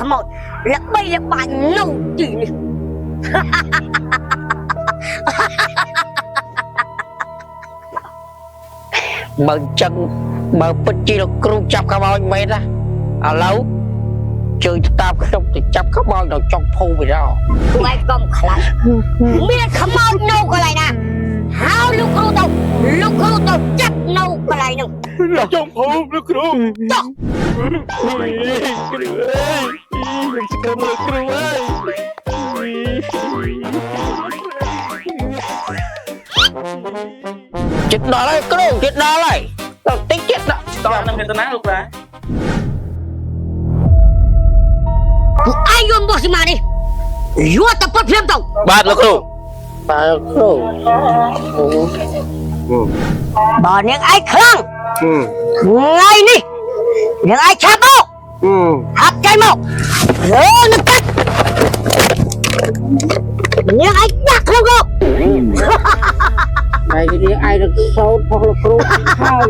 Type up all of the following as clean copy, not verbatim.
ขโมยและใบและบานนู่นจีนี่ បើចឹងបើពិតជាលោកគ្រូចាប់ខ្មោចមែនណាឥឡូវជួយតាមខ្ញុំទៅចាប់ខ្មោចដល់ចុងភូមិវិញដល់ ពួកឯងកុំខ្លាចមានខ្មោចនៅកន្លែងណាហៅលោកគ្រូទៅចាប់នៅកន្លែងនោះ ចុងភូមិលោកគ្រូ ចុះ គ្រូអើយខ្ញុំស្គមលោកគ្រូអើយ ចិត្តដល់ហើយគ្រូចិត្តដល់ហើយដល់តិចចិត្តដល់ តោះនឹងហេតុណាលោកតា ពួកឯងយំបោះស៊ីម៉ានេះយកទៅពុតភ្លាមទៅ បាទលោកគ្រូ បើគ្រូ បើនាងឯងខ្លាំងថ្ងៃនេះនាងឯងឆាប់មកហាប់ใจមកលើនឹងកាត់នាងឯងដាក់ក្នុងកោ ហើយនេះឯងនឹងសោតផងលោកគ្រូហើយ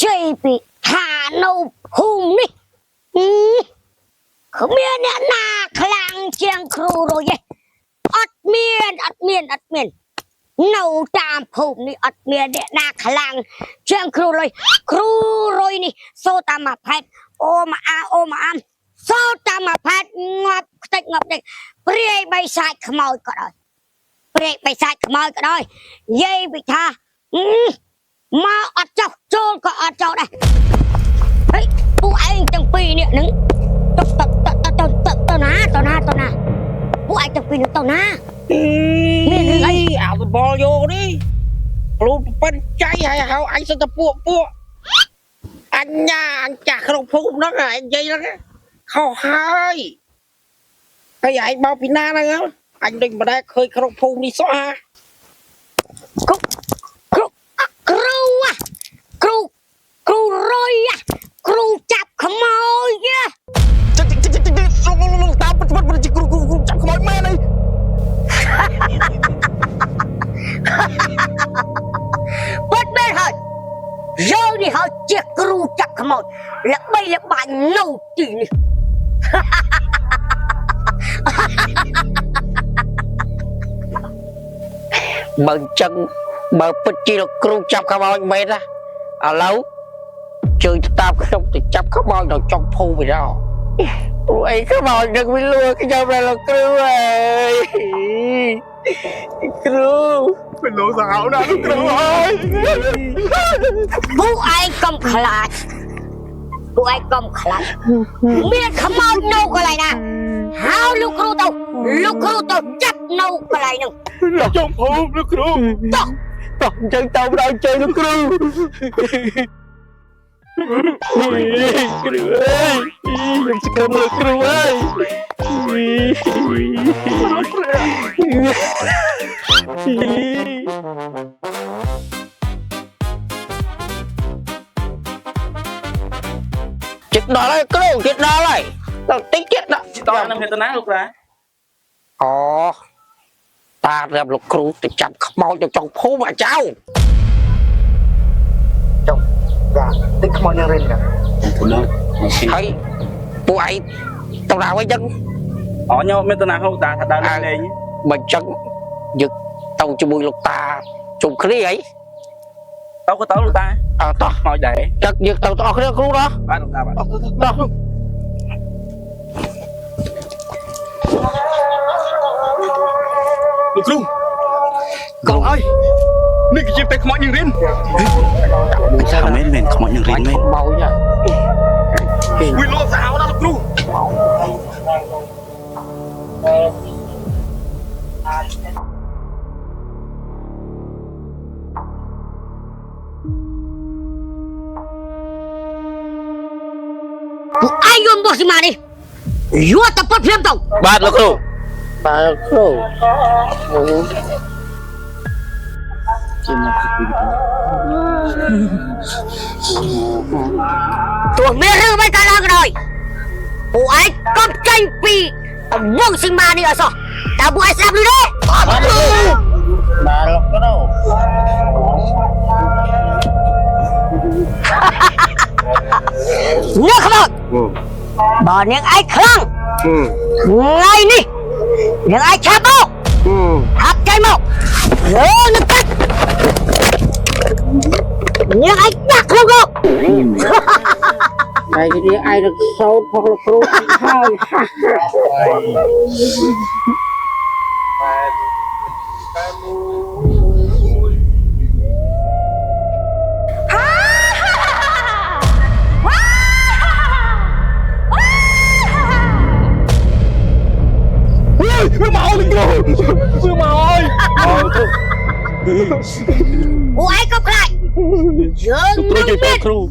ជ័យពីថានៅភូមិនេះគ្មានអ្នកណាខ្លាំងជាងគ្រូរុយទេអត់មាននៅតាមភូមិនេះអត់មានអ្នកណាខ្លាំងជាងគ្រូរុយនេះសូតាមមកផែតអូមកអាមសូតាមមកផែតងាប់ខ្ទេចព្រាយបិសាចខ្មោចក៏ដោយយាយពីថាមកអត់ចោះចូលក៏អត់ចោលដែរហេពួកឯងទាំងពីរនេះនឹងទៅណាពួកឯងទាំងពីរនឹងទៅណាមានរឿងអី អាសបលយកនេះគ្រូប៉ិនចៃហើយហៅអញសិតតែពួកអញញ៉ាអញចាស់ក្នុងភូមិហ្នឹងឯងនិយាយហ្នឹងខុសហើយហើយឯងមកពីណាហ្នឹងអញដូចមិនដែលឃើញក្នុងភូមិនេះសោះហ่า គ្រូរុយគ្រូចាប់ខ្មោច លោកតាពិតជាគ្រូចាប់ខ្មោចមែនអី ពិតមែនហើយយើងនេះហើយជាគ្រូចាប់ខ្មោចល្បីល្បាញនៅទីនេះ បើចឹងបើពិតជាលោកគ្រូចាប់ខ្មោចមែនណាឥឡូវជួយតាមខ្ញុំទៅចាប់ខ្មោចដល់ចុងភូមិវិញដល់ពួកអីខ្មោចនឹងវាលួចខ្ញុំដល់លោកគ្រូអើយគ្រូ ពេលលោកសាហាវណាស់លោកគ្រូអើយ ពួកឯងកុំខ្លាចមានខ្មោចនៅកន្លែងណាហៅលោកគ្រូទៅចាប់នៅកន្លែងនោះ ចុងភូមិលោកគ្រូ ចុះ តោះអញ្ចឹងទៅម្ដងជ័យលោកគ្រូគ្រូអើយខ្ញុំស្គមលោកគ្រូអើយ ចិត្តដល់ហើយគ្រូចិត្តដល់ហើយដល់តិចចិត្តដល់ តោះនឹងហេតុណាលោកតា អូតារាប់លោកគ្រូទៅចាប់ខ្មោចទៅចុងភូមិអាចៅ តិចខ្មោចយ៉ាងរិនណា ហើយពួកឯងទៅដល់វិញចឹង អូញោមមានតាណាលោកតាថាដើរលេង បើចឹងយើងទៅជាមួយលោកតាជុំគ្នាអី ទៅក៏ទៅលោកតា តោះ ខ្មោចដែរ ចឹងយើងទៅអស់គ្នាគ្រូណា បាទលោកតាបាទ តោះ លោកគ្រូកងអើយនេះគឺជាពេលខ្មោចយ៉ាងរិន ថាមែនខ្មោចនឹងរៀនមែន ខ្មោចហ៎ វាលោកសាហាវណាស់លោកគ្រូ ពួកឯងយំបោះស៊ីម៉ានេះយកទៅពុតភ្លាមទៅ បាទលោកគ្រូ បើគ្រូ ទោះមានរឿងមិនកើតឡើងក៏ដោយពួកឯងកុំចេញពី ông vương sinh ma đi ở sao tao buat làm đi đấy Bà lọc cái đâu nhớ không ơi bỏ những ai khăng ngay đi những ai chạm bốc hấp cháy mốc nhớ nước cắt những ai đặt không không Này thì đi ai được sâu hoặc là kêu hai Mưa màu lên rồi. Mưa màu ơi. ủa ai cốc lại nhớ Tôi chơi biết kêu.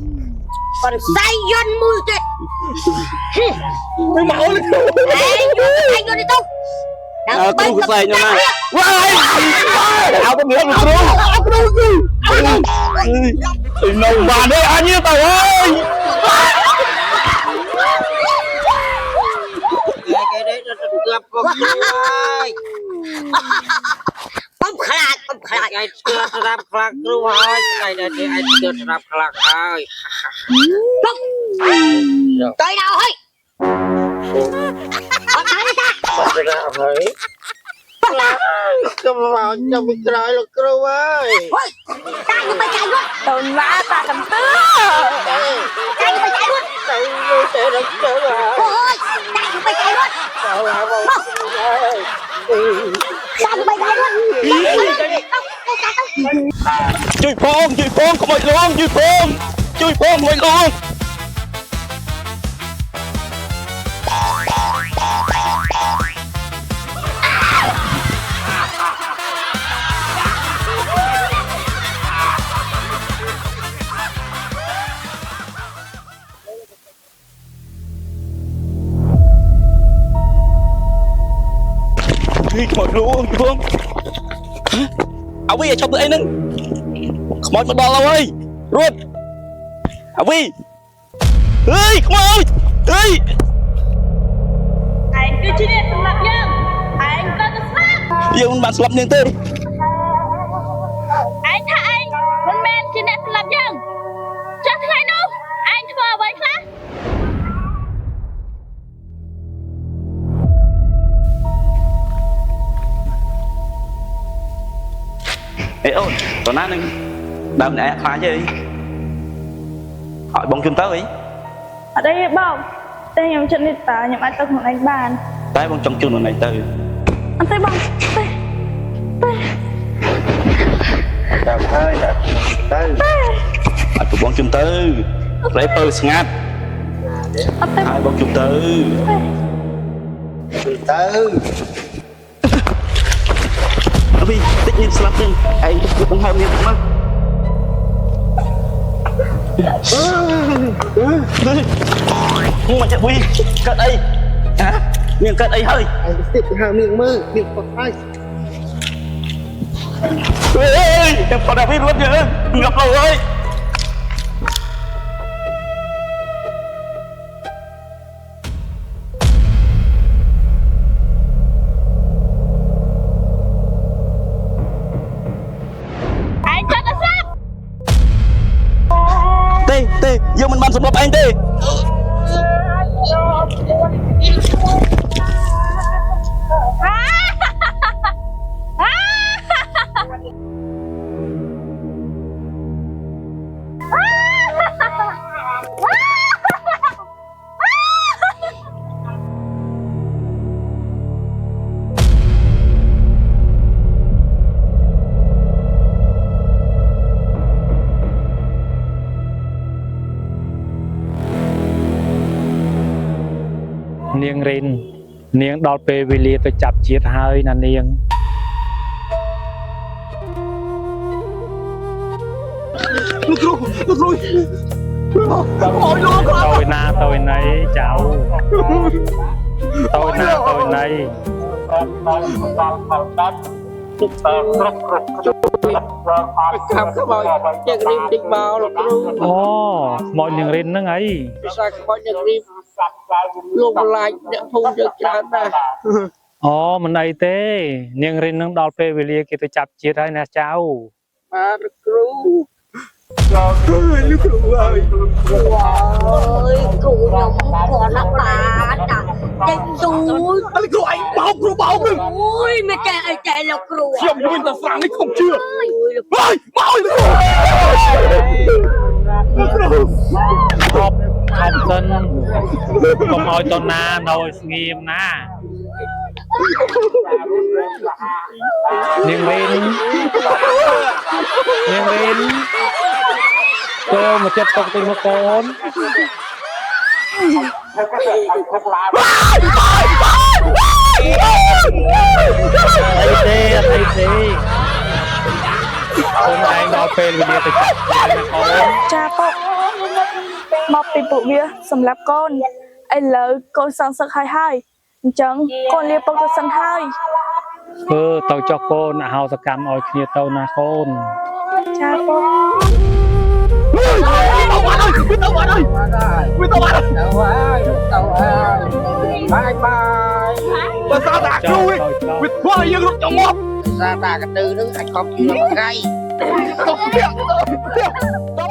còn say dân mùi tuyệt Mưa màu lên rồi. anh vô đi tung Kêu cái say nhau này. Áo có miếng rồi kêu. Nồng vàng đây anh như tao ơi. cái đấy là gặp con ơi bấm khạc cái chưa làm khạc luôn ơi cái này thì anh chưa làm khạc ơi bấm tới đâu hơi bấm tới ta bắt ra thấy không vào trong cái nói là kêu ơi ta như bay chạy luôn Tồn vã ta cầm tứ ta như bay chạy luôn tại như thế đó chứ là ôi ta như bay chạy luôn sao là không ta như bay chạy luôn Chui phong không ai luôn chui phong không ai luôn. Không ai luôn không. Awi chọc tụi anh nâng không ai mà đo lâu ơi luôn Awi ơi không ơi ơi Anh cứ chỉ để sắp nhưng anh có được sắp giờ bạn sập nhưng tê Anh thả anh Mình men chỉ để sắp nhưng Chắc thế này đâu Anh thua với khác Ê ôi tao nói nâng đâm nè khóa chứ hỏi bông chung tới Ở đây bông Đây nhóm chân đi tả nhóm anh tâm hồn anh bàn tới bông trong chung này từ Anh tay bông Tay đập hơi đập tới hỏi tụi bông chung tư lấy phơ ngắt Anh tay hai bông chung tư tới Awi tích nhiên slap nhưng anh cũng không hơn nhiều mất nhưng mà chạy Awi cất đây hả miệng cất đây hơi anh thích hai miệng mơ miệng còn hai ơi em còn David luôn nhớ ngập đầu ơi Anh cho nó sắp tê giờ mình bắn sập anh tê Niêng riêng niêng đọt về vì liệt tôi chập chiết hơi là niêng tôi na tôi nấy cháu tôi na tôi nấy Khám các bạn chắc riêng định bao là kêu ô mọi niêng riêng nó ấy sao các bạn nhận riêng លោកបន្លាចអ្នកភូមិយើងច្រើនណាស់ អូមិនអីទេនាងរិននឹងដល់ពេលវេលាគេទៅចាប់ជាតិហើយណាចៅ បាទលោកគ្រូលោកគ្រូហើយ អើយគ្រូខ្ញុំគាត់ណាបាទចាចេញទូច អីគ្រូឯងបោកគ្រូបោកនឹង អូយមិនចេះអីចេះលោកគ្រូ ខ្ញុំយល់តែស្រាំងនេះខ្ញុំជឿហើយបោកគ្រូ ខប់សិនកុំឲ្យតណានៅឲ្យស្ងៀមណានាងរិនចូលមកចិត្តតុកទៅមកកូនអីទេកូនឯងដល់ពេលវេលាទៅចាប់ជាតិណាកូន ចាពុកមកពីពួកវាសម្រាប់កូនឥឡូវកូនសងសឹកហើយអញ្ចឹងកូនលាពុកទៅសិនហើយ ទៅចុះកូនអហោសកម្មឲ្យគ្នាទៅណាកូន ចាពុក ទៅបាត់ហើយទៅហើយបាយបាយ បើសាតាគ្រូវាធ្វើឲ្យយើងរត់ចងប់ សាតាកន្ទឺនឹងអាចខំជឿមួយថ្ងៃ ទៅ